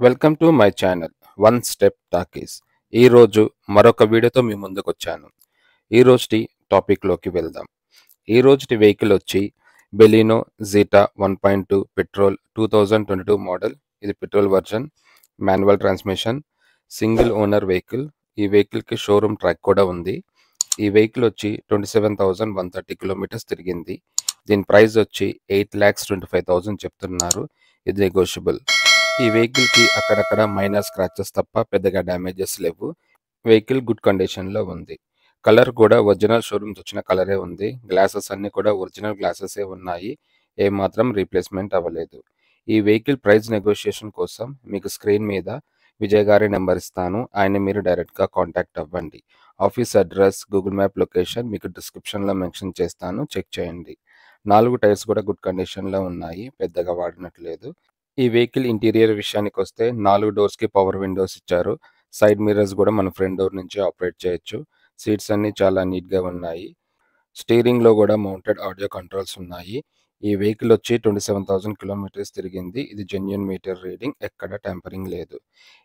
Welcome to my channel one step talkies. ఈరోజు మరొక వీడియోతో మీ ముందుకు వచ్చాను. ఈ రోజుటి టాపిక్లోకి వెళ్దాం. ఈ రోజుటి వెహికల్ వచ్చి బెలినో జీటా 1.2 పెట్రోల్ 2022 మోడల్. ఇది petrol version, manual transmission, single owner vehicle. ఈ వెహికల్కి షోరూమ్ ట్రాక్ కూడా ఉంది. ఈ వెహికల్ వచ్చి 27,130 కిలోమీటర్స్ తిరిగింది. దీని ప్రైస్ వచ్చి 8,25,000 చెప్తున్నారు. ఇది నెగోషియబుల్. ఈ వెహికల్కి అక్కడక్కడ మైనర్ స్క్రాచెస్ తప్ప పెద్దగా డ్యామేజెస్ లేవు. వెహికల్ గుడ్ కండిషన్లో ఉంది. కలర్ కూడా ఒరిజినల్ షోరూమ్స్ వచ్చిన కలరే ఉంది. గ్లాసెస్ అన్నీ కూడా ఒరిజినల్ గ్లాసెసే ఉన్నాయి. ఏమాత్రం రీప్లేస్మెంట్ అవ్వలేదు. ఈ వెహికల్ ప్రైస్ నెగోషియేషన్ కోసం మీకు స్క్రీన్ మీద విజయ్ గారి నెంబర్ ఇస్తాను. ఆయన మీరు డైరెక్ట్గా కాంటాక్ట్ అవ్వండి. Office address, Google map location మీకు డిస్క్రిప్షన్లో మెన్షన్ చేస్తాను, చెక్ చేయండి. 4 టైర్స్ కూడా గుడ్ కండిషన్లో ఉన్నాయి, పెద్దగా వాడినట్లేదు. ఈ వెహికల్ ఇంటీరియర్ విషయానికి వస్తే 4 డోర్స్కి పవర్ విండోస్ ఇచ్చారు. సైడ్ మిర్రర్స్ కూడా మన ఫ్రంట్ డోర్ నుంచి ఆపరేట్ చేయొచ్చు. సీట్స్ అన్నీ చాలా నీట్గా ఉన్నాయి. స్టీరింగ్లో కూడా మౌంటెడ్ ఆడియో కంట్రోల్స్ ఉన్నాయి. ఈ వెహికల్ వచ్చి 27,000 కిలోమీటర్స్ తిరిగింది. ఇది జెన్యూన్ మీటర్ రీడింగ్, ఎక్కడ ట్యాంపరింగ్ లేదు.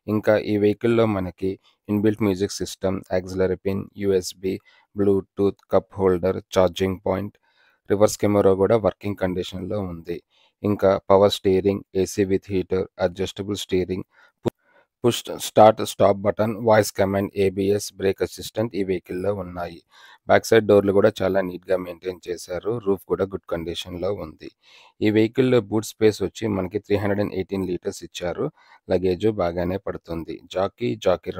ఇంకా ఈ వెహికల్లో మనకి inbuilt music system, auxiliary pin, USB, Bluetooth, cup holder, charging point, reverse camera కూడా వర్కింగ్ కండిషన్లో ఉంది. ఇంకా power steering, AC with heater, adjustable steering, push start stop button, voice command, ABS, brake assistant ఈ వెహికల్లో ఉన్నాయి. బ్యాక్ సైడ్ డోర్లు కూడా చాలా నీట్గా మెయింటైన్ చేశారు. రూఫ్ కూడా గుడ్ కండిషన్లో ఉంది. ఈ వెహికల్లో బూట్ స్పేస్ వచ్చి మనకి 318 లీటర్స్ ఇచ్చారు. లగేజ్ బాగానే పడుతుంది. జాకీ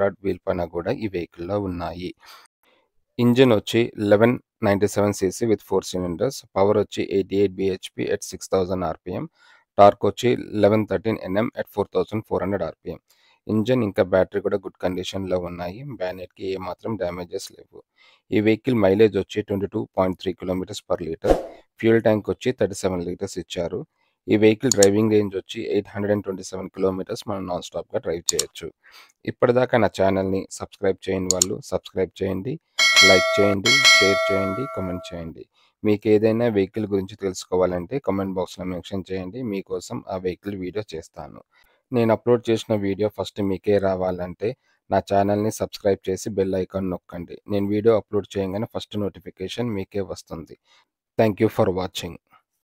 రాడ్, వీల్ పైన కూడా ఈ వెహికల్లో ఉన్నాయి. ఇంజిన్ వచ్చి 1197 cc విత్ 4 cylinders. పవర్ వచ్చి 88 bhp at 6000 rpm. టార్క్ వచ్చి 1113 Nm at 4400 rpm. ఇంజిన్ ఇంకా బ్యాటరీ కూడా గుడ్ కండిషన్లో ఉన్నాయి. బ్యానెట్కి ఏమాత్రం డ్యామేజెస్ లేవు. ఈ వెహికల్ మైలేజ్ వచ్చి 22.3 kilometres per litre. Fuel tank వచ్చి 37 లీటర్స్ ఇచ్చారు. ఈ వెహికల్ డ్రైవింగ్ రేంజ్ వచ్చి 827 కిలోమీటర్స్ మనం నాన్ స్టాప్గా డ్రైవ్ చేయొచ్చు. ఇప్పటిదాకా నా ఛానల్ని సబ్స్క్రైబ్ చేయని వాళ్ళు సబ్స్క్రైబ్ చేయండి, లైక్ చేయండి, షేర్ చేయండి, కమెంట్ చేయండి. మీకు ఏదైనా వెహికల్ గురించి తెలుసుకోవాలంటే కామెంట్ బాక్స్లో మెన్షన్ చేయండి. మీకోసం ఆ వెహికల్ వీడియో చేస్తాను. నేను అప్లోడ్ చేసిన వీడియో ఫస్ట్ మీకే రావాలంటే నా ఛానల్ని సబ్స్క్రైబ్ చేసి బెల్ ఐకాన్ నొక్కండి. నేను వీడియో అప్లోడ్ చేయగానే ఫస్ట్ నోటిఫికేషన్ మీకే వస్తుంది. Thank you for watching.